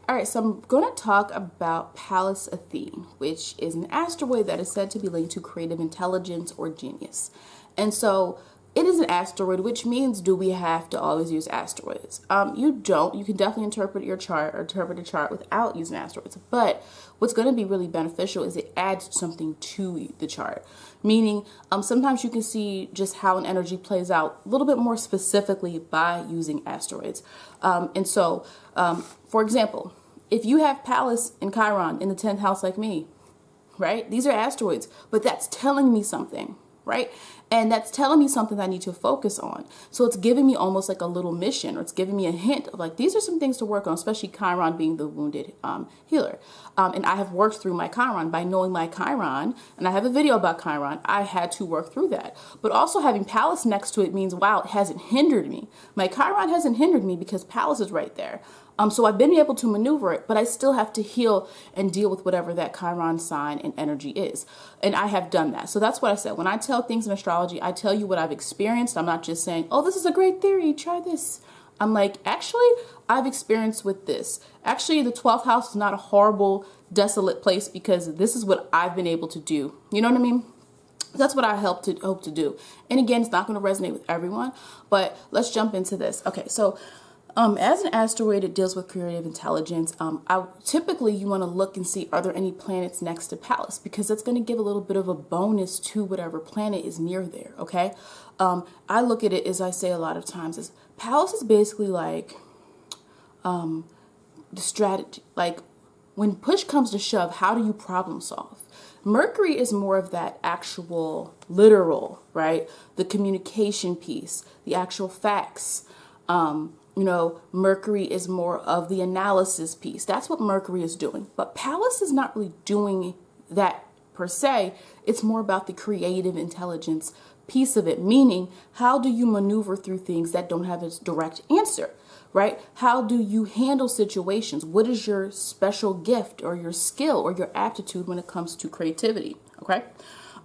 All right, so I'm going to talk about Pallas Athene, which is an asteroid that is said to be linked to creative intelligence or genius. And so it is an asteroid, which means, do we have to always use asteroids? You don't. You can definitely interpret your chart or interpret a chart without using asteroids. But what's going to be really beneficial is it adds something to the chart. Meaning, sometimes you can see just how an energy plays out a little bit more specifically by using asteroids. For example, if you have Pallas and Chiron in the 10th house like me, right? These are asteroids, but that's telling me something, right? And that's telling me something that I need to focus on. So it's giving me almost like a little mission, or it's giving me a hint of like, these are some things to work on, especially Chiron being the wounded healer. And I have worked through my Chiron by knowing my Chiron, and I have a video about Chiron. I had to work through that. But also having Pallas next to it means, wow, it hasn't hindered me. My Chiron hasn't hindered me because Pallas is right there. So I've been able to maneuver it, but I still have to heal and deal with whatever that Chiron sign and energy is. And I have done that. So that's what I said. When I tell things in astrology, I tell you what I've experienced. I'm not just saying, oh, this is a great theory, try this. I'm like, actually, I've experienced with this. Actually, the 12th house is not a horrible, desolate place because this is what I've been able to do. You know what I mean? That's what I hope to do. And again, it's not going to resonate with everyone, but let's jump into this. Okay, so as an asteroid, it deals with creative intelligence. Typically, you want to look and see, are there any planets next to Pallas? Because that's going to give a little bit of a bonus to whatever planet is near there, okay? I look at it, as I say a lot of times, as Pallas is basically like the strategy. Like, when push comes to shove, how do you problem solve? Mercury is more of that actual literal, right? The communication piece, the actual facts. Mercury is more of the analysis piece. That's what Mercury is doing. But Pallas is not really doing that per se. It's more about the creative intelligence piece of it, meaning how do you maneuver through things that don't have a direct answer, right? How do you handle situations? What is your special gift or your skill or your aptitude when it comes to creativity, okay?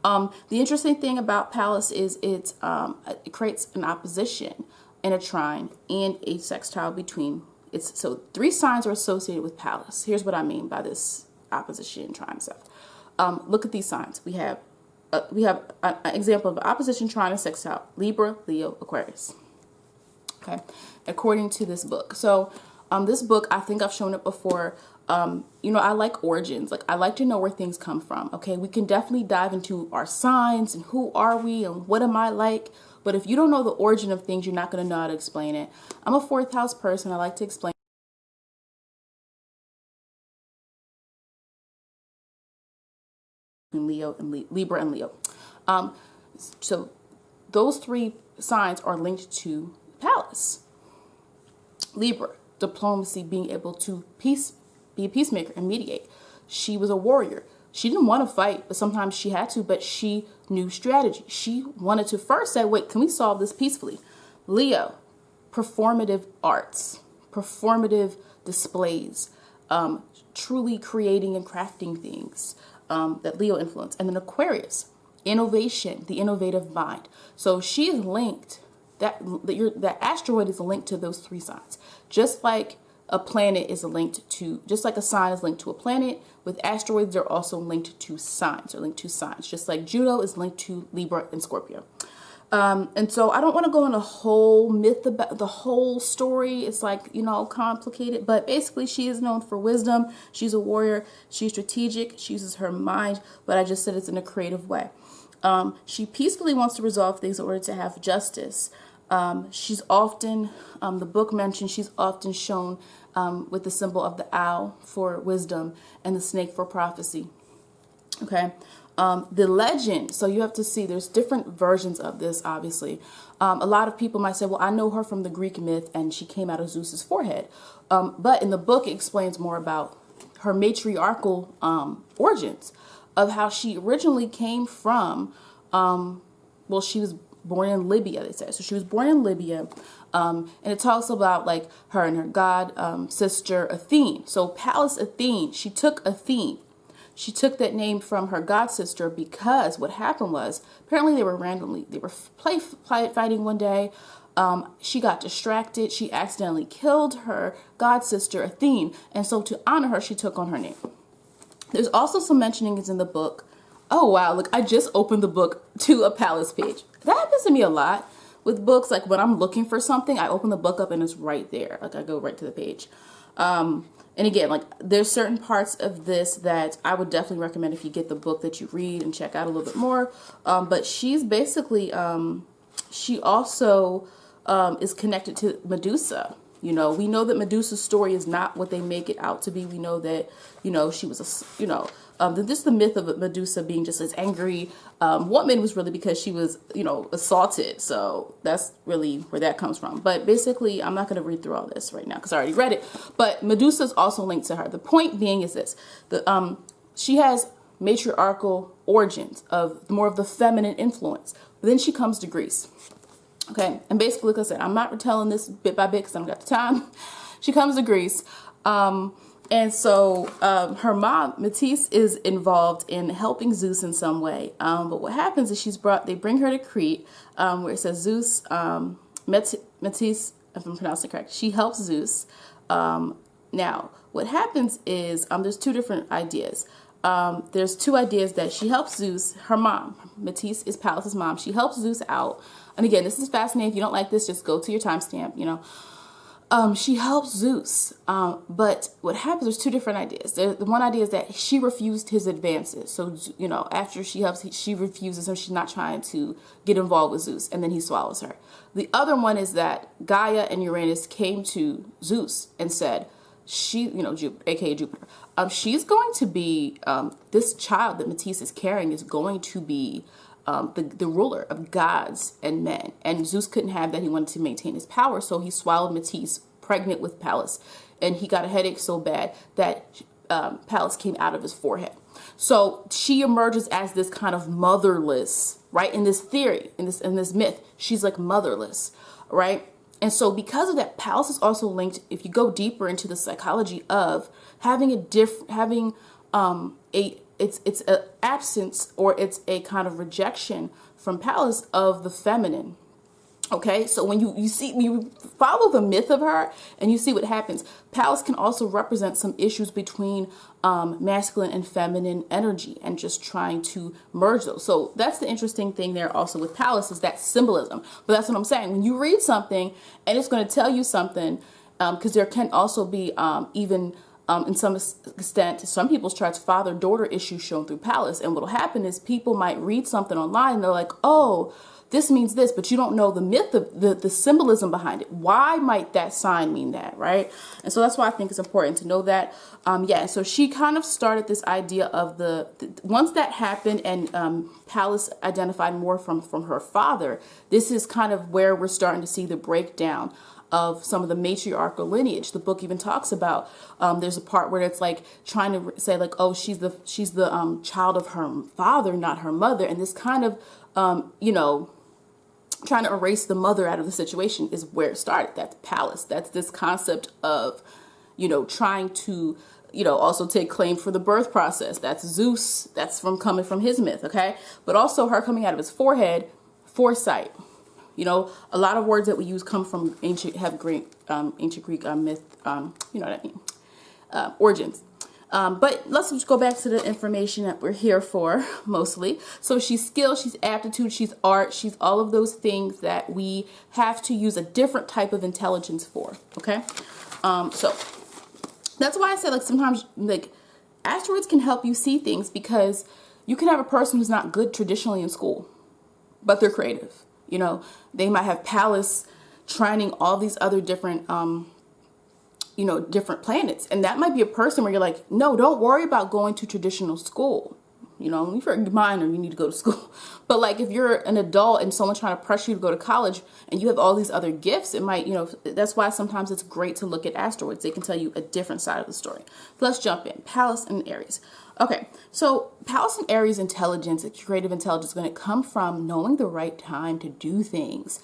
The interesting thing about Pallas is it creates an opposition and a trine and a sextile between it's. So 3 signs are associated with Pallas. Here's what I mean by this opposition, trine stuff. Look at these signs. We have an example of opposition, trine, and sextile: Libra, Leo, Aquarius. Okay, according to this book. So this book, I think I've shown it before. I like origins. Like, I like to know where things come from. Okay, we can definitely dive into our signs and who are we and what am I like. But if you don't know the origin of things, you're not going to know how to explain it. I'm a 4th house person. I like to explain Leo and Libra and Leo. So those 3 signs are linked to Pallas. Libra, diplomacy, being able to be a peacemaker and mediate. She was a warrior. She didn't want to fight, but sometimes she had to, but she knew strategy. She wanted to first say, wait, can we solve this peacefully? Leo, performative arts, performative displays, truly creating and crafting things that Leo influenced. And then Aquarius, innovation, the innovative mind. So she is linked, that asteroid is linked to those 3 signs. Just like a planet is linked to, just like a sign is linked to a planet, with asteroids, they're also linked to signs, just like Juno is linked to Libra and Scorpio. And so I don't want to go on a whole myth about the whole story. It's like, complicated, but basically she is known for wisdom. She's a warrior. She's strategic. She uses her mind, but I just said it's in a creative way. She peacefully wants to resolve things in order to have justice. She's often, the book mentions, she's often shown with the symbol of the owl for wisdom and the snake for prophecy. Okay. The legend, so you have to see, there's different versions of this, obviously. A lot of people might say, well, I know her from the Greek myth and she came out of Zeus's forehead. But in the book, it explains more about her matriarchal origins of how she originally came from, she was born in Libya, they say. So she was born in Libya, and it talks about like her and her god sister Athene. So Pallas Athene, she took Athene. She took that name from her god sister because what happened was, apparently they were fighting one day. she got distracted. She accidentally killed her god sister Athene. And so to honor her, she took on her name. There's also some mentionings in the book. Oh, wow. Look, I just opened the book to a Pallas page. That happens to me a lot with books. Like when I'm looking for something, I open the book up and it's right there. Like I go right to the page. And again, like there's certain parts of this that I would definitely recommend if you get the book that you read and check out a little bit more. But she's basically, she also is connected to Medusa. You know, we know that Medusa's story is not what they make it out to be. We know that, you know, she was just the myth of Medusa being just this angry woman was really because she was, you know, assaulted. So that's really where that comes from. But basically, I'm not going to read through all this right now because I already read it. But Medusa is also linked to her. The point being is this. She has matriarchal origins of more of the feminine influence. But then she comes to Greece. Okay, and basically, like I said, I'm not retelling this bit by bit because I don't got the time. She comes to Greece, and so her mom, Metis, is involved in helping Zeus in some way. But what happens is they bring her to Crete, where it says Zeus, Metis, if I'm pronouncing it correct, she helps Zeus. Now, what happens is there's two different ideas. There's two ideas that she helps Zeus, her mom, Metis is Pallas's mom. She helps Zeus out. And again, this is fascinating. If you don't like this, just go to your timestamp, you know. She helps Zeus. But what happens, there's two different ideas. The one idea is that she refused his advances. So, you know, after she helps, she refuses him. She's not trying to get involved with Zeus. And then he swallows her. The other one is that Gaia and Uranus came to Zeus and said, aka Jupiter, she's going to be, this child that Metis is carrying is going to be the ruler of gods and men. And Zeus couldn't have that. He wanted to maintain his power. So he swallowed Metis, pregnant with Pallas. And he got a headache so bad that Pallas came out of his forehead. So she emerges as this kind of motherless, right? In this theory, in this myth, she's like motherless, right? And so because of that, Pallas is also linked, if you go deeper into the psychology of having it's an absence, or it's a kind of rejection from Pallas of the feminine. Okay, so when you follow the myth of her and you see what happens, Pallas can also represent some issues between masculine and feminine energy and just trying to merge those. So that's the interesting thing there also with Pallas, is that symbolism. But that's what I'm saying. When you read something and it's going to tell you something, because there can also be even in some extent, some people's charts, father-daughter issues shown through Pallas. And what will happen is people might read something online and they're like, oh, this means this, but you don't know the myth of the symbolism behind it. Why might that sign mean that, right? And so that's why I think it's important to know that. So she kind of started this idea of once that happened and Pallas identified more from her father, this is kind of where we're starting to see the breakdown of some of the matriarchal lineage. The book even talks about, there's a part where it's like trying to say like, oh, she's the child of her father, not her mother. And this kind of, trying to erase the mother out of the situation is where it started. That's Pallas. That's this concept of, trying to, also take claim for the birth process. That's Zeus. That's coming from his myth. Okay. But also her coming out of his forehead, foresight. A lot of words that we use come from ancient Greek myth, origins. But let's just go back to the information that we're here for mostly. So she's skill, she's aptitude, she's art, she's all of those things that we have to use a different type of intelligence for. Okay. So that's why I said, like, sometimes like asteroids can help you see things, because you can have a person who's not good traditionally in school, but they're creative. They might have Pallas trining all these other different, different planets. And that might be a person where you're like, no, don't worry about going to traditional school. If you're a minor, you need to go to school. But like if you're an adult and someone's trying to pressure you to go to college and you have all these other gifts, it might, that's why sometimes it's great to look at asteroids. They can tell you a different side of the story. So let's jump in. Pallas and Aries. Okay, so Pallas and Aries intelligence, creative intelligence, is going to come from knowing the right time to do things,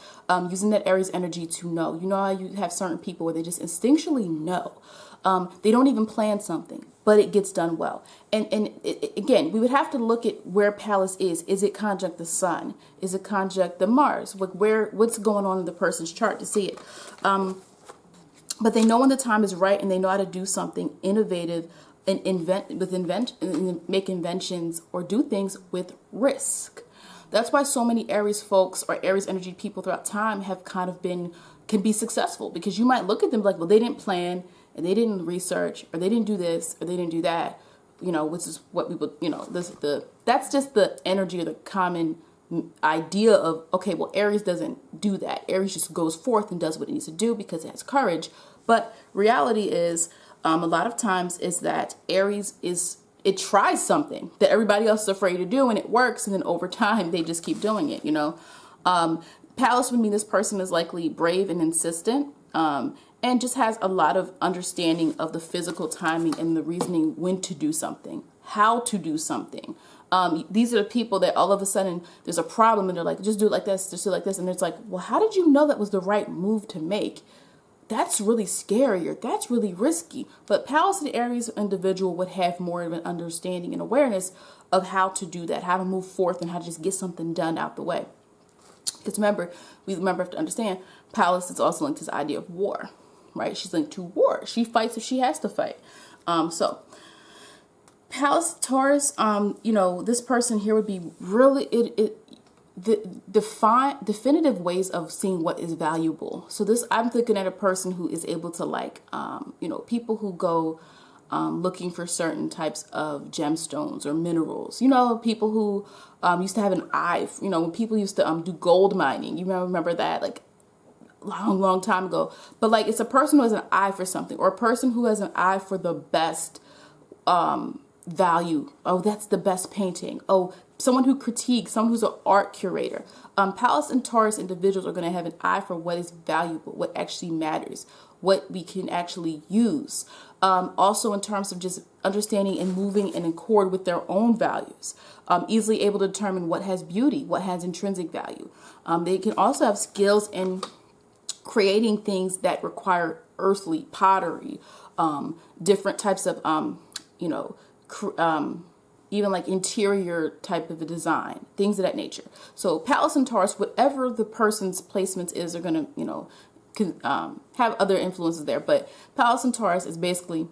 using that Aries energy to know. How you have certain people where they just instinctually know. They don't even plan something. but it gets done well. Again, we would have to look at where Pallas is. Is it conjunct the sun? Is it conjunct the Mars? What's going on in the person's chart to see it? But they know when the time is right, and they know how to do something innovative and make inventions or do things with risk. That's why so many Aries folks or Aries energy people throughout time have kind of can be successful, because you might look at them like, well, they didn't plan, and they didn't research, or they didn't do this, or they didn't do that, which is what people, that's just the energy or the common idea of, okay, well, Aries doesn't do that. Aries just goes forth and does what it needs to do because it has courage. But reality is, a lot of times is that Aries it tries something that everybody else is afraid to do, and it works, and then over time they just keep doing it. Pallas would mean this person is likely brave and insistent, and just has a lot of understanding of the physical timing and the reasoning when to do something, how to do something. These are the people that all of a sudden there's a problem and they're like, just do it like this, just do it like this. And it's like, well, how did you know that was the right move to make? That's really scary, or that's really risky. But Pallas and Aries individual would have more of an understanding and awareness of how to do that, how to move forth, and how to just get something done out the way. Because we have to understand, Pallas is also linked to this idea of war, right? She's linked to war. She fights if she has to fight. So Pallas Taurus, this person here would be really definitive ways of seeing what is valuable. So I'm looking at a person who is able to people who go looking for certain types of gemstones or minerals. People who used to have an eye. When people used to do gold mining. You remember that, like long time ago. But like, it's a person who has an eye for something, or a person who has an eye for the best value. Oh, that's the best painting. Oh, someone who critiques, someone who's an art curator. Pallas and Taurus individuals are going to have an eye for what is valuable, what actually matters, what we can actually use. Also in terms of just understanding and moving in accord with their own values. Easily able to determine what has beauty, what has intrinsic value. They can also have skills in creating things that require earthly pottery, different types of, even like interior type of a design, things of that nature. So Pallas and Taurus, whatever the person's placements is, are going to, have other influences there. But Pallas and Taurus is basically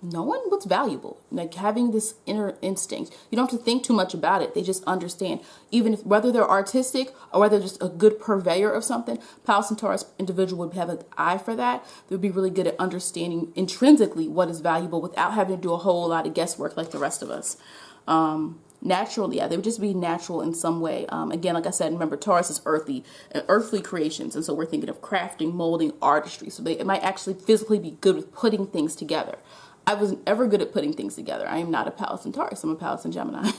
knowing what's valuable, like having this inner instinct. You don't have to think too much about it. They just understand, even if whether they're artistic or whether they're just a good purveyor of something. Pallas and Taurus individual would have an eye for that. They would be really good at understanding intrinsically what is valuable without having to do a whole lot of guesswork like the rest of us. Naturally, they would just be natural in some way. Again, like I said, remember, Taurus is earthly creations. And so we're thinking of crafting, molding, artistry. So it might actually physically be good with putting things together. I wasn't ever good at putting things together. I am not a Pallas and Taurus. I'm a Pallas and Gemini.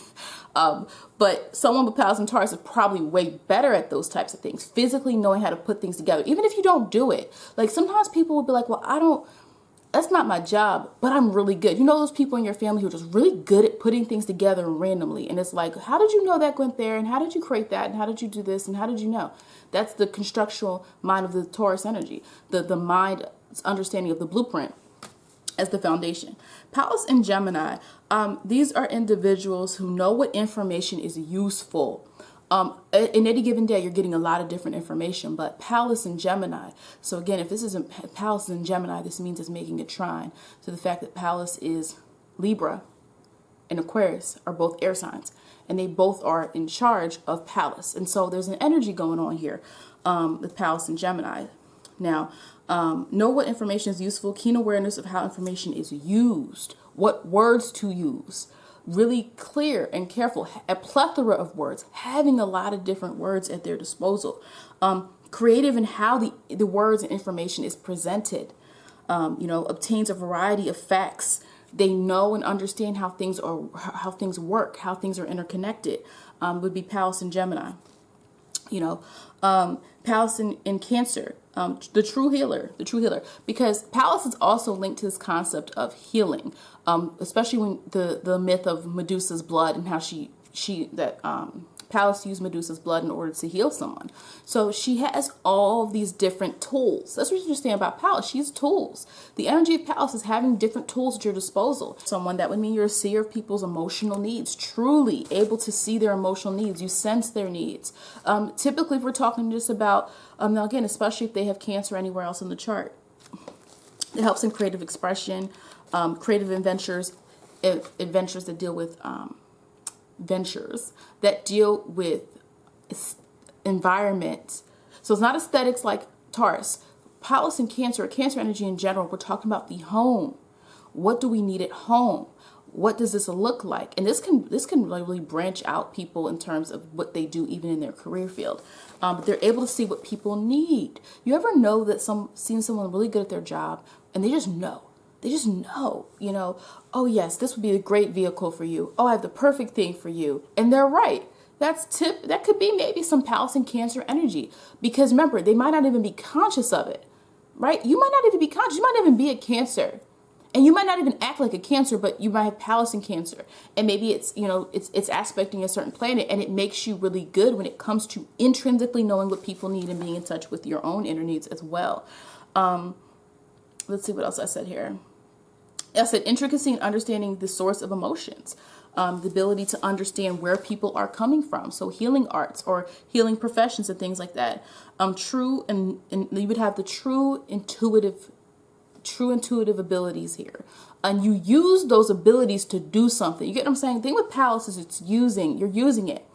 But someone with Pallas and Taurus is probably way better at those types of things, physically knowing how to put things together, even if you don't do it. Like sometimes people will be like, well, that's not my job, but I'm really good. Those people in your family who are just really good at putting things together randomly. And it's like, how did you know that went there? And how did you create that? And how did you do this? And how did you know? That's the constructional mind of the Taurus energy, the mind's understanding of the blueprint as the foundation. Pallas and Gemini, these are individuals who know what information is useful. In any given day, you're getting a lot of different information, but Pallas and Gemini. So again, if this isn't Pallas and Gemini, this means it's making a trine. So the fact that Pallas is Libra and Aquarius are both air signs, and they both are in charge of Pallas. And so there's an energy going on here with Pallas and Gemini. Now, know what information is useful, keen awareness of how information is used, what words to use, really clear and careful, a plethora of words, having a lot of different words at their disposal, creative in how the words and information is presented, obtains a variety of facts. They know and understand how things work, how things are interconnected, would be Pallas and Gemini. Pallas in Cancer, the true healer, because Pallas is also linked to this concept of healing, especially when the myth of Medusa's blood and how Pallas used Medusa's blood in order to heal someone. So she has all of these different tools. That's what you understand about Pallas. She's tools. The energy of Pallas is having different tools at your disposal. Someone that would mean you're a seer of people's emotional needs, truly able to see their emotional needs. You sense their needs. Typically, if we're talking just about, now again, especially if they have Cancer anywhere else in the chart, it helps in creative expression, creative adventures that deal with ventures that deal with environment. So it's not aesthetics like Taurus. Pallas and Cancer, or Cancer energy in general, we're talking about the home. What do we need at home? What does this look like? And this can really branch out people in terms of what they do even in their career field. But they're able to see what people need. You ever know that seeing someone really good at their job and they just know? They just know, you know, oh yes, this would be a great vehicle for you. Oh, I have the perfect thing for you. And they're right. That could be maybe some Pallas and Cancer energy, because remember, they might not even be conscious of it, right? You might not even be conscious. You might not even be a Cancer, and you might not even act like a Cancer, but you might have Pallas and Cancer, and maybe it's, you know, it's aspecting a certain planet, and it makes you really good when it comes to intrinsically knowing what people need and being in touch with your own inner needs as well. Let's see what else I said here. I said intricacy in understanding the source of emotions, the ability to understand where people are coming from. So healing arts or healing professions and things like that. True, and you would have the true intuitive abilities here. And you use those abilities to do something. You get what I'm saying? The thing with Pallas is you're using it,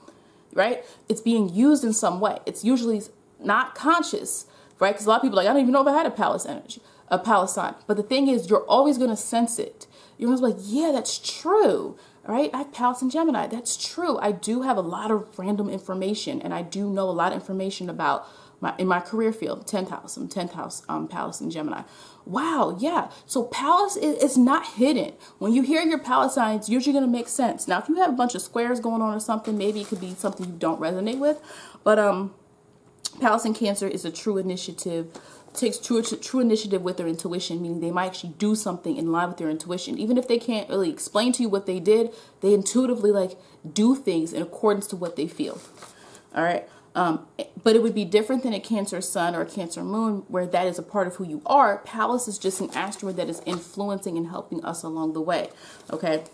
right? It's being used in some way. It's usually not conscious, right? Because a lot of people are like, I don't even know if I had a Pallas energy, a Pallas sign. But the thing is, you're always going to sense it. You're always like, yeah, that's true, right? I have Pallas and Gemini. That's true. I do have a lot of random information, and I do know a lot of information about in my career field, 10th house, Pallas and Gemini. Wow, yeah. So Pallas is not hidden. When you hear your Pallas sign, it's usually going to make sense. Now, if you have a bunch of squares going on or something, maybe it could be something you don't resonate with. But Pallas and Cancer is a true initiative, takes true initiative with their intuition, meaning they might actually do something in line with their intuition. Even if they can't really explain to you what they did, they intuitively like do things in accordance to what they feel. All right. But it would be different than a Cancer sun or a Cancer moon, where that is a part of who you are. Pallas is just an asteroid that is influencing and helping us along the way. Okay.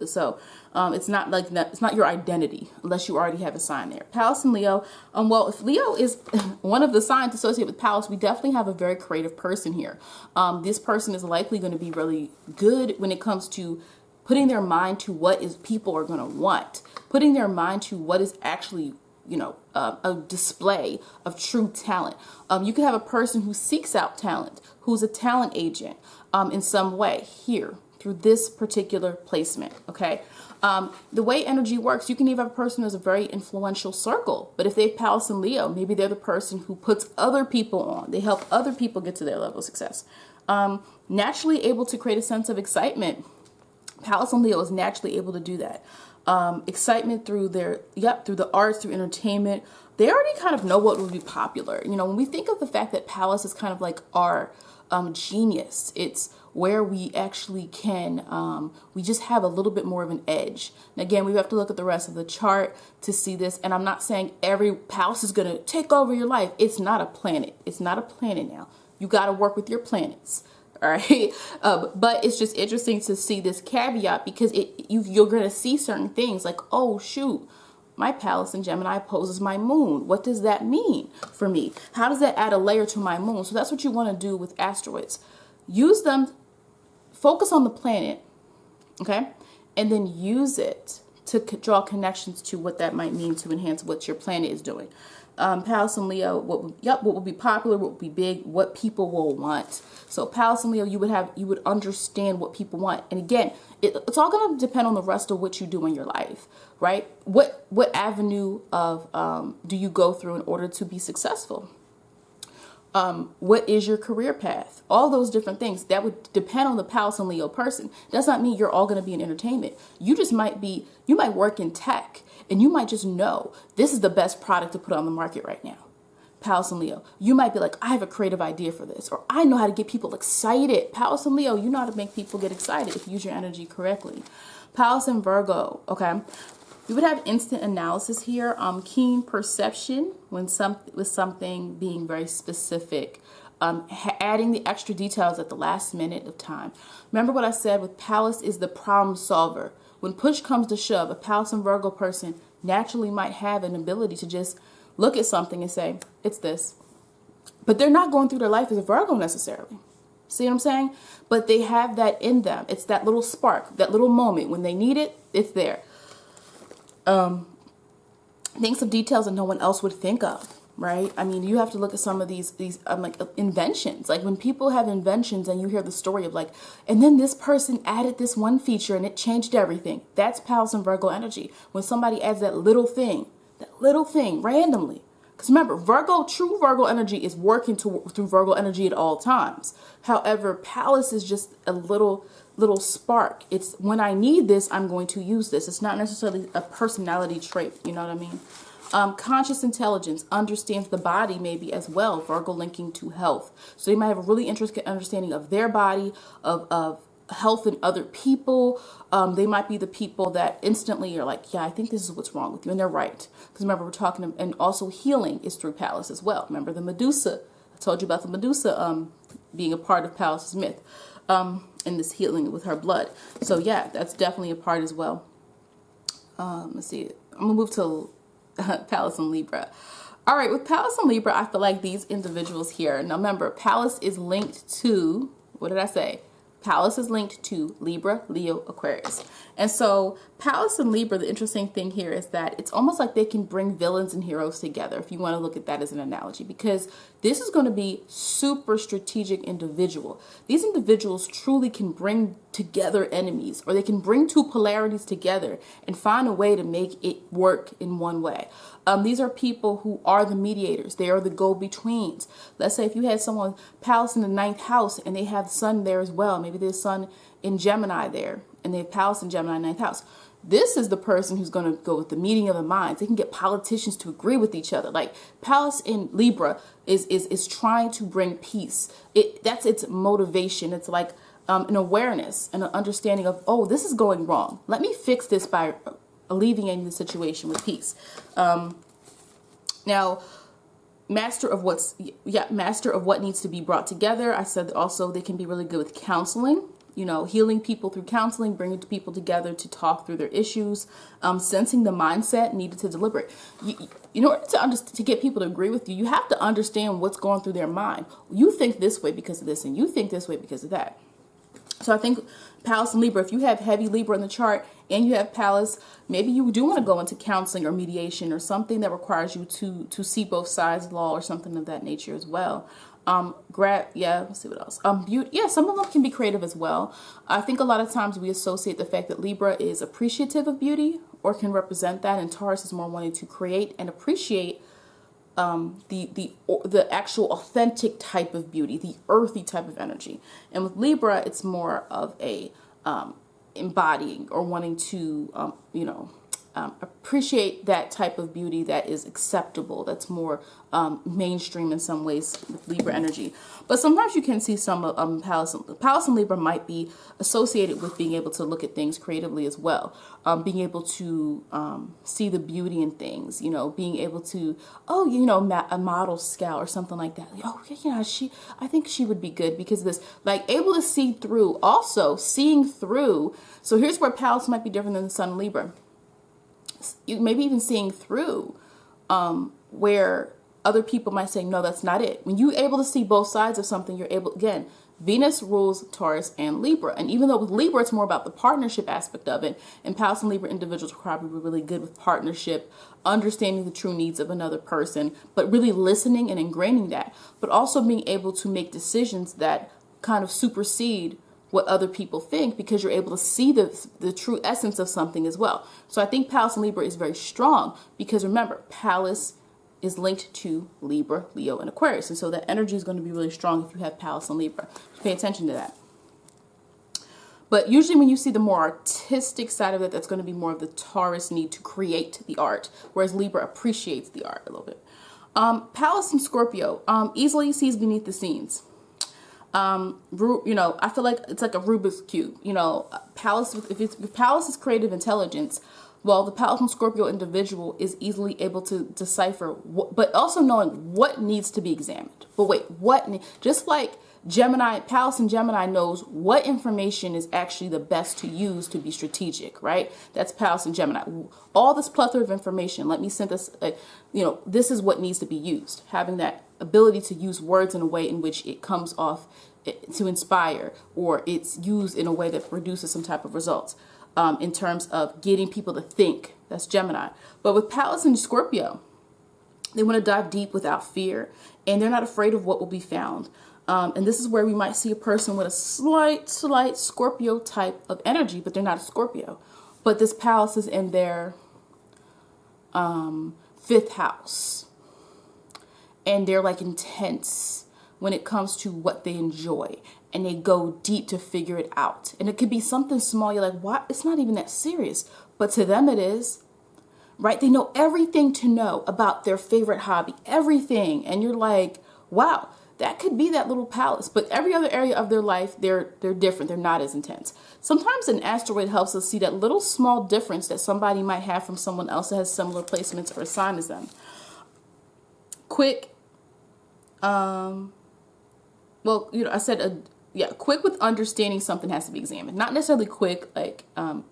So, it's not like that. It's not your identity unless you already have a sign there. Pallas and Leo. Well, if Leo is one of the signs associated with Pallas, we definitely have a very creative person here. This person is likely going to be really good when it comes to putting their mind to what is people are going to want, putting their mind to what is actually, you know, a display of true talent. You could have a person who seeks out talent, who's a talent agent in some way here through this particular placement. Okay. The way energy works, you can even have a person who's a very influential circle, but if they have Pallas and Leo, maybe they're the person who puts other people on. They help other people get to their level of success. Naturally able to create a sense of excitement. Pallas and Leo is naturally able to do that. Excitement through through the arts, through entertainment. They already kind of know what would be popular. You know, when we think of the fact that Pallas is kind of like our genius, it's where we actually can, we just have a little bit more of an edge. And again, we have to look at the rest of the chart to see this. And I'm not saying every Pallas is going to take over your life. It's not a planet. It's not a planet now. You got to work with your planets. All right. But it's just interesting to see this caveat, because you're going to see certain things like, oh, shoot, my Pallas in Gemini opposes my moon. What does that mean for me? How does that add a layer to my moon? So that's what you want to do with asteroids. Use them, focus on the planet, okay? And then use it to draw connections to what that might mean to enhance what your planet is doing. Pallas and Leo, what will be popular, what will be big, what people will want. So Pallas and Leo, you would understand what people want. And again, it's all going to depend on the rest of what you do in your life, right? What avenue of do you go through in order to be successful? What is your career path? All those different things that would depend on the Pallas and Leo person. Does not mean you're all going to be in entertainment. You might work in tech, and you might just know this is the best product to put on the market right now. Pallas and Leo. You might be like, I have a creative idea for this, or I know how to get people excited. Pallas and Leo, you know how to make people get excited if you use your energy correctly. Pallas and Virgo, okay? We would have instant analysis here, keen perception when with something being very specific, adding the extra details at the last minute of time. Remember what I said with Pallas is the problem solver. When push comes to shove, a Pallas and Virgo person naturally might have an ability to just look at something and say, it's this. But they're not going through their life as a Virgo necessarily. See what I'm saying? But they have that in them. It's that little spark, that little moment. When they need it, it's there. Thinks of details that no one else would think of, right? I mean, you have to look at some of these like inventions. Like when people have inventions and you hear the story of like, and then this person added this one feature and it changed everything. That's Pallas and Virgo energy. When somebody adds that little thing randomly. Because remember, true Virgo energy is working through Virgo energy at all times. However, Pallas is just a little spark. It's when I need this, I'm going to use this. It's not necessarily a personality trait. You know what I mean? Conscious intelligence understands the body maybe as well. Virgo linking to health. So they might have a really intricate understanding of their body, of health in other people. They might be the people that instantly are like, yeah, I think this is what's wrong with you. And they're right. Because remember, we're talking, and also healing is through Pallas as well. Remember the Medusa. I told you about the Medusa being a part of Pallas's myth. And this healing with her blood. So yeah, that's definitely a part as well. Let's see. I'm going to move to Pallas and Libra. All right, with Pallas and Libra, I feel like these individuals here. Now remember, Pallas is linked to, what did I say? Pallas is linked to Libra, Leo, Aquarius. And so Pallas and Libra, the interesting thing here is that it's almost like they can bring villains and heroes together, if you want to look at that as an analogy, because this is going to be super strategic individual. These individuals truly can bring together enemies, or they can bring two polarities together and find a way to make it work in one way. These are people who are the mediators. They are the go-betweens. Let's say if you had someone, Pallas in the 9th house, and they have Sun there as well. Maybe there's Sun in Gemini there, and they have Pallas in Gemini 9th house. This is the person who's going to go with the meeting of the minds. They can get politicians to agree with each other. Like Pallas in Libra is trying to bring peace. That's its motivation. It's like an awareness and an understanding of, oh, this is going wrong. Let me fix this by alleviating the situation with peace. Now, master of what needs to be brought together. I said also they can be really good with counseling, you know, healing people through counseling, bringing people together to talk through their issues, sensing the mindset needed to deliberate. In order to get people to agree with you, you have to understand what's going through their mind. You think this way because of this, and you think this way because of that. So I think Pallas and Libra, if you have heavy Libra in the chart and you have Pallas, maybe you do want to go into counseling or mediation or something that requires you to see both sides of the law or something of that nature as well. Let's see what else. Beauty. Yeah, some of them can be creative as well. I think a lot of times we associate the fact that Libra is appreciative of beauty or can represent that, and Taurus is more wanting to create and appreciate the actual authentic type of beauty, the earthy type of energy. And with Libra, it's more of a embodying or wanting to, appreciate that type of beauty that is acceptable. That's more mainstream in some ways with Libra energy. But sometimes you can see some Pallas and Libra might be associated with being able to look at things creatively as well. Being able to see the beauty in things, you know, being able to, a model scout or something like that. Oh, yeah, I think she would be good because of this. Like able to see through, also seeing through. So here's where Pallas might be different than the Sun in Libra. You maybe even seeing through where other people might say, no, that's not it. When you're able to see both sides of something, you're able, again, Venus rules Taurus and Libra. And even though with Libra, it's more about the partnership aspect of it. And Pallas and Libra individuals are probably really good with partnership, understanding the true needs of another person, but really listening and ingraining that. But also being able to make decisions that kind of supersede what other people think, because you're able to see the true essence of something as well. So I think Pallas and Libra is very strong because remember, Pallas is linked to Libra, Leo, and Aquarius. And so that energy is going to be really strong if you have Pallas and Libra. Pay attention to that. But usually when you see the more artistic side of it, that's going to be more of the Taurus need to create the art, whereas Libra appreciates the art a little bit. Pallas and Scorpio easily sees beneath the scenes. I feel like it's like a Rubik's Cube. Pallas, if Pallas is creative intelligence, Well, the Pallas and Scorpio individual is easily able to decipher, but also knowing what needs to be examined. But wait, just like Gemini, Pallas and Gemini knows what information is actually the best to use to be strategic, right? That's Pallas and Gemini. All this plethora of information, let me synthesize, this is what needs to be used. Having that ability to use words in a way in which it comes off to inspire, or it's used in a way that produces some type of results. In terms of getting people to think. That's Gemini. But with Pallas and Scorpio, they want to dive deep without fear, and they're not afraid of what will be found. And this is where we might see a person with a slight Scorpio type of energy, but they're not a Scorpio. But this Pallas is in their 5th house, and they're like intense when it comes to what they enjoy. And they go deep to figure it out. And it could be something small. You're like, what? It's not even that serious. But to them it is, right? They know everything to know about their favorite hobby, everything. And you're like, wow, that could be that little Pallas. But every other area of their life, they're different. They're not as intense. Sometimes an asteroid helps us see that little small difference that somebody might have from someone else that has similar placements or sign as them. Quick, quick with understanding something has to be examined. Not necessarily quick like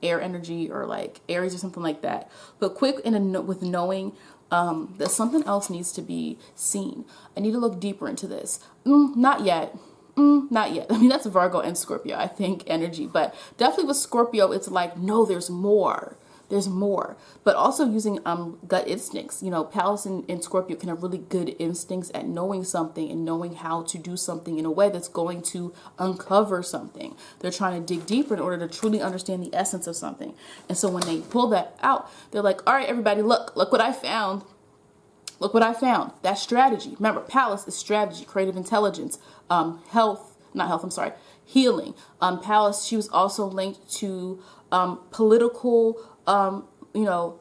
air energy or like Aries or something like that, but quick with knowing that something else needs to be seen. I need to look deeper into this. Not yet. Not yet. I mean, that's Virgo and Scorpio, I think, energy. But definitely with Scorpio, it's like, no, there's more. There's more. But also using gut instincts. Pallas and Scorpio can have really good instincts at knowing something and knowing how to do something in a way that's going to uncover something. They're trying to dig deeper in order to truly understand the essence of something. And so when they pull that out, they're like, all right, everybody, look what I found. Look what I found. That's strategy. Remember, Pallas is strategy, creative intelligence, healing. Pallas, she was also linked to political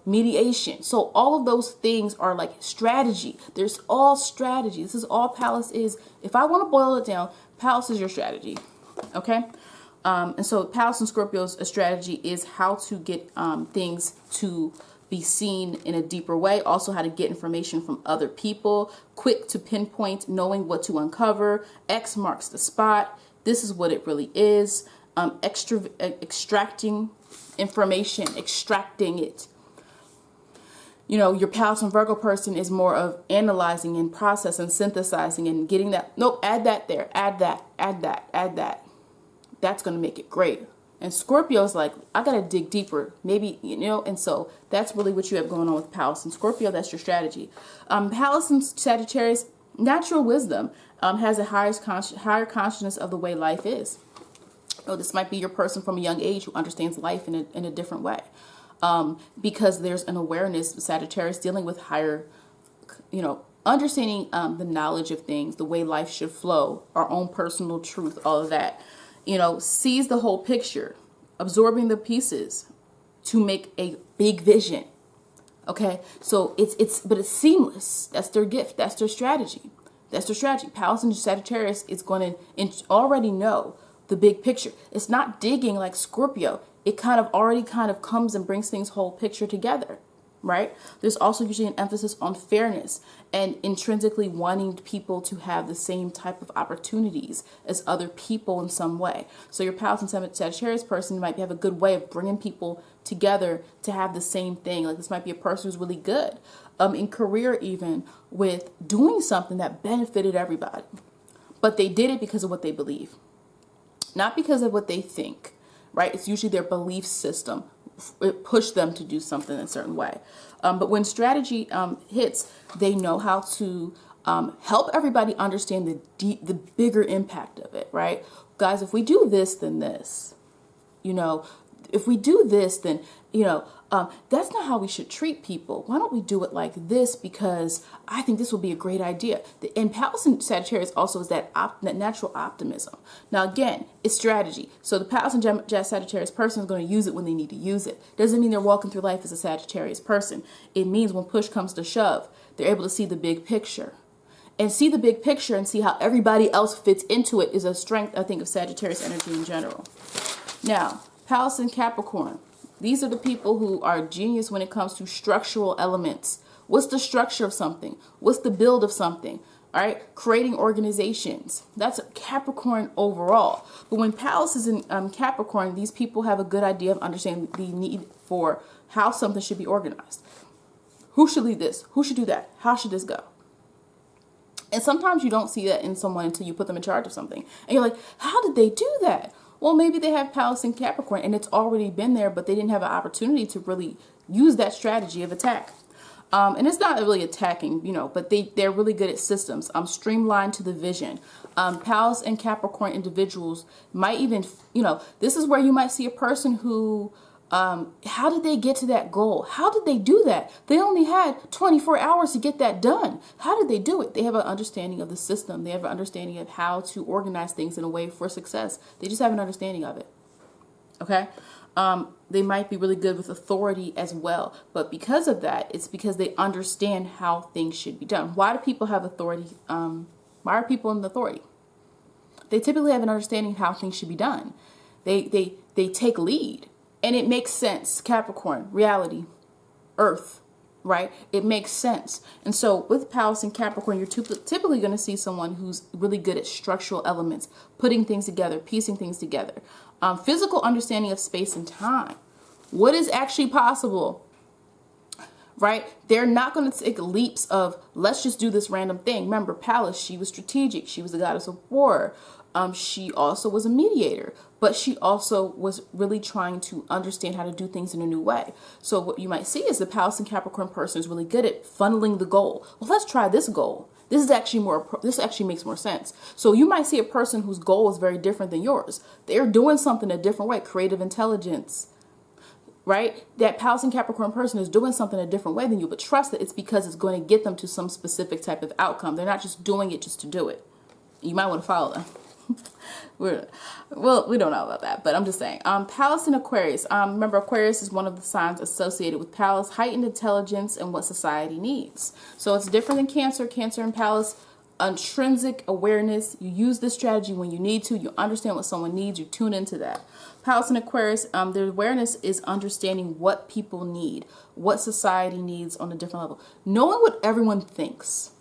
mediation. So all of those things are like strategy. There's all strategy. This is all Pallas is. If I want to boil it down, Pallas is your strategy. Okay. And so Pallas and Scorpio's strategy is how to get things to be seen in a deeper way. Also how to get information from other people. Quick to pinpoint, knowing what to uncover. X marks the spot. This is what it really is. Extracting information, extracting it. Your Pallas and Virgo person is more of analyzing and processing, synthesizing and getting that. Nope, add that there, add that. That's going to make it great. And Scorpio's like, I got to dig deeper, maybe, and so that's really what you have going on with Pallas and Scorpio. That's your strategy. Pallas and Sagittarius, natural wisdom, has a higher consciousness of the way life is. This might be your person from a young age who understands life in a different way. Because there's an awareness, Sagittarius dealing with higher, understanding the knowledge of things, the way life should flow, our own personal truth, all of that. Sees the whole picture, absorbing the pieces to make a big vision. Okay, so it's seamless. That's their gift. That's their strategy. Pallas and Sagittarius is going to already know the big picture. It's not digging like Scorpio. It already comes and brings things whole picture together, right? There's also usually an emphasis on fairness and intrinsically wanting people to have the same type of opportunities as other people in some way. So your Pallas and Sagittarius person might have a good way of bringing people together to have the same thing. Like this might be a person who's really good in career, even with doing something that benefited everybody, but they did it because of what they believe. Not because of what they think, right? It's usually their belief system. It pushed them to do something in a certain way. But when strategy hits, they know how to help everybody understand the bigger impact of it, right? Guys, if we do this, then this. If we do this, then, that's not how we should treat people. Why don't we do it like this? Because I think this will be a great idea. And Pallas and Sagittarius also is that natural optimism. Now, again, it's strategy. So the Pallas and Sagittarius person is going to use it when they need to use it. Doesn't mean they're walking through life as a Sagittarius person. It means when push comes to shove, they're able to see the big picture. And see the big picture and see how everybody else fits into it is a strength, I think, of Sagittarius energy in general. Now, Pallas and Capricorn. These are the people who are genius when it comes to structural elements. What's the structure of something? What's the build of something? All right, creating organizations. That's Capricorn overall. But when Pallas is in Capricorn, these people have a good idea of understanding the need for how something should be organized. Who should lead this? Who should do that? How should this go? And sometimes you don't see that in someone until you put them in charge of something. And you're like, how did they do that? Well, maybe they have Pallas in Capricorn and it's already been there, but they didn't have an opportunity to really use that strategy of attack. And it's not really attacking, you know, but they're really good at systems, streamlined to the vision. Pallas and Capricorn individuals might even, you know, this is where you might see a person who, how did they get to that goal? How did they do that? They only had 24 hours to get that done. How did they do it? They have an understanding of the system. They have an understanding of how to organize things in a way for success. They just have an understanding of it. Okay. They might be really good with authority as well. But because of that, it's because they understand how things should be done. Why do people have authority? Why are people in authority? They typically have an understanding of how things should be done. They take lead. And it makes sense. Capricorn, reality, earth, right? It makes sense. And so with Pallas and Capricorn, you're typically going to see someone who's really good at structural elements, putting things together, piecing things together. Physical understanding of space and time. What is actually possible, right? They're not going to take leaps of, let's just do this random thing. Remember, Pallas, she was strategic. She was the goddess of war. She also was a mediator, but she also was really trying to understand how to do things in a new way. So what you might see is the Pallas and Capricorn person is really good at funneling the goal. Well, let's try this goal. This actually makes more sense. So you might see a person whose goal is very different than yours. They're doing something a different way, creative intelligence, right? That Pallas and Capricorn person is doing something a different way than you, but trust that it's because it's going to get them to some specific type of outcome. They're not just doing it just to do it. You might want to follow them. Well, we don't know about that, but I'm just saying. Pallas and Aquarius. Remember, Aquarius is one of the signs associated with Pallas, heightened intelligence and what society needs. So it's different than Cancer. Cancer and Pallas, intrinsic awareness. You use this strategy when you need to. You understand what someone needs. You tune into that. Pallas and Aquarius, their awareness is understanding what people need, what society needs on a different level. Knowing what everyone thinks.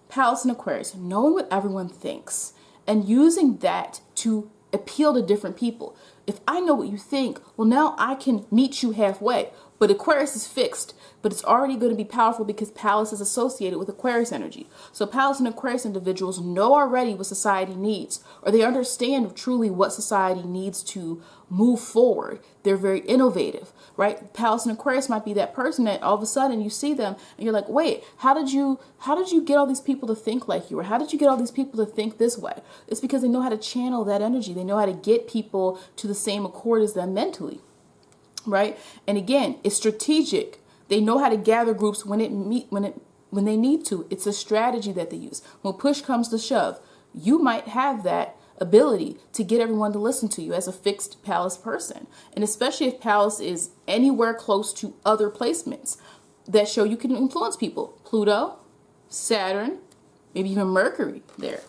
Pallas and Aquarius, knowing what everyone thinks. And using that to appeal to different people. If I know what you think, well, now I can meet you halfway. But Aquarius is fixed, but it's already going to be powerful because Pallas is associated with Aquarius energy. So Pallas and Aquarius individuals know already what society needs, or they understand truly what society needs to move forward. They're very innovative, right? Pallas and Aquarius might be that person that all of a sudden you see them and you're like, wait, how did you get all these people to think like you? Or how did you get all these people to think this way? It's because they know how to channel that energy. They know how to get people to the same accord as them mentally. Right? And again, it's strategic. They know how to gather groups when they need to. It's a strategy that they use. When push comes to shove, you might have that ability to get everyone to listen to you as a fixed Pallas person. And especially if Pallas is anywhere close to other placements that show you can influence people. Pluto, Saturn, maybe even Mercury there.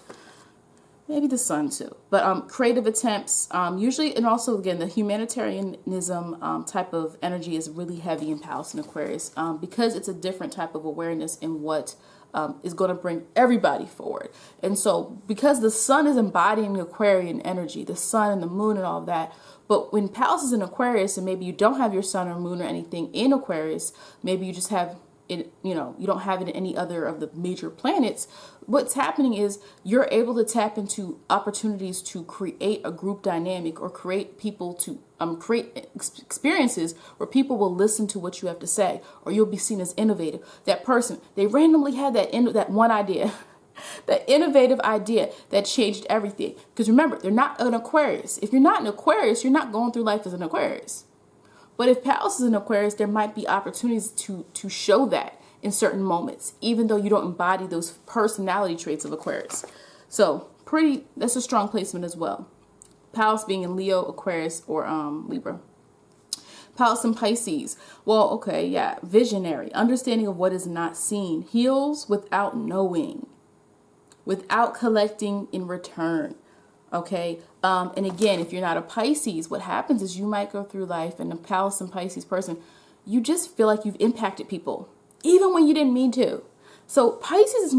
Maybe the sun too, but creative attempts, usually, and also again, the humanitarianism type of energy is really heavy in Pallas and Aquarius because it's a different type of awareness in what is going to bring everybody forward. And so because the sun is embodying Aquarian energy, the sun and the moon and all of that, but when Pallas is in Aquarius and maybe you don't have your sun or moon or anything in Aquarius, maybe you just have it, you don't have it in any other of the major planets, what's happening is you're able to tap into opportunities to create a group dynamic or create people to create experiences where people will listen to what you have to say, or you'll be seen as innovative. That person, they randomly had that one idea, that innovative idea that changed everything. Because remember, they're not an Aquarius. If you're not an Aquarius, you're not going through life as an Aquarius. But if Pallas is in Aquarius, there might be opportunities to show that in certain moments, even though you don't embody those personality traits of Aquarius. So that's a strong placement as well. Pallas being in Leo, Aquarius, or Libra. Pallas in Pisces. Well, okay, yeah. Visionary. Understanding of what is not seen. Heals without knowing. Without collecting in return. Okay. And again, if you're not a Pisces, what happens is you might go through life, and a Pallas and Pisces person, you just feel like you've impacted people, even when you didn't mean to. So Pisces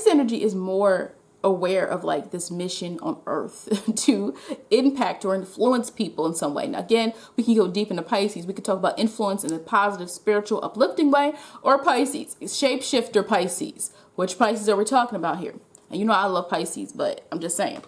energy is more aware of like this mission on earth to impact or influence people in some way. Now, again, we can go deep into Pisces. We could talk about influence in a positive, spiritual, uplifting way, or Pisces, shapeshifter Pisces. Which Pisces are we talking about here? And you know I love Pisces, but I'm just saying.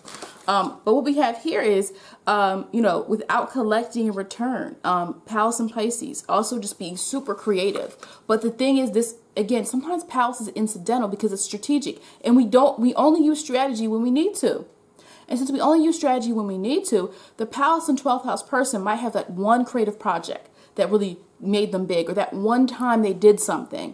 But what we have here is, without collecting in return, Pallas and Pisces also just being super creative. But the thing is this, again, sometimes Pallas is incidental because it's strategic. And we only use strategy when we need to. And since we only use strategy when we need to, the Pallas and 12th house person might have that one creative project that really made them big, or that one time they did something.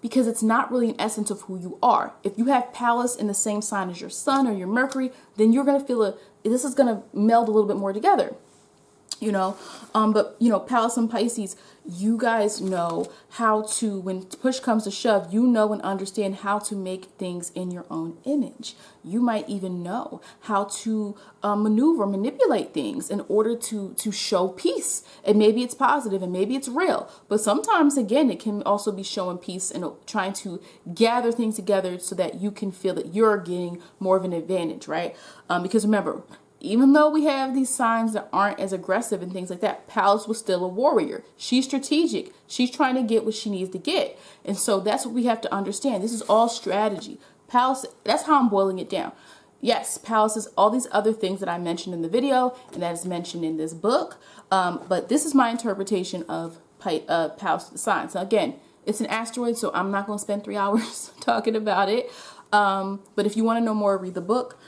Because it's not really an essence of who you are. If you have Pallas in the same sign as your sun or your Mercury, then you're going to feel this is going to meld a little bit more together. Pallas and Pisces, you guys know how to, when push comes to shove, you know and understand how to make things in your own image. You might even know how to manipulate things in order to show peace. And maybe it's positive and maybe it's real. But sometimes, again, it can also be showing peace and trying to gather things together so that you can feel that you're getting more of an advantage, right? Because remember, even though we have these signs that aren't as aggressive and things like that, Pallas was still a warrior. She's strategic. She's trying to get what she needs to get. And so that's what we have to understand. This is all strategy. Pallas, that's how I'm boiling it down. Yes, Pallas is all these other things that I mentioned in the video and that is mentioned in this book. But this is my interpretation of Pallas signs. Now, again, it's an asteroid, so I'm not going to spend 3 hours talking about it. But if you want to know more, read the book.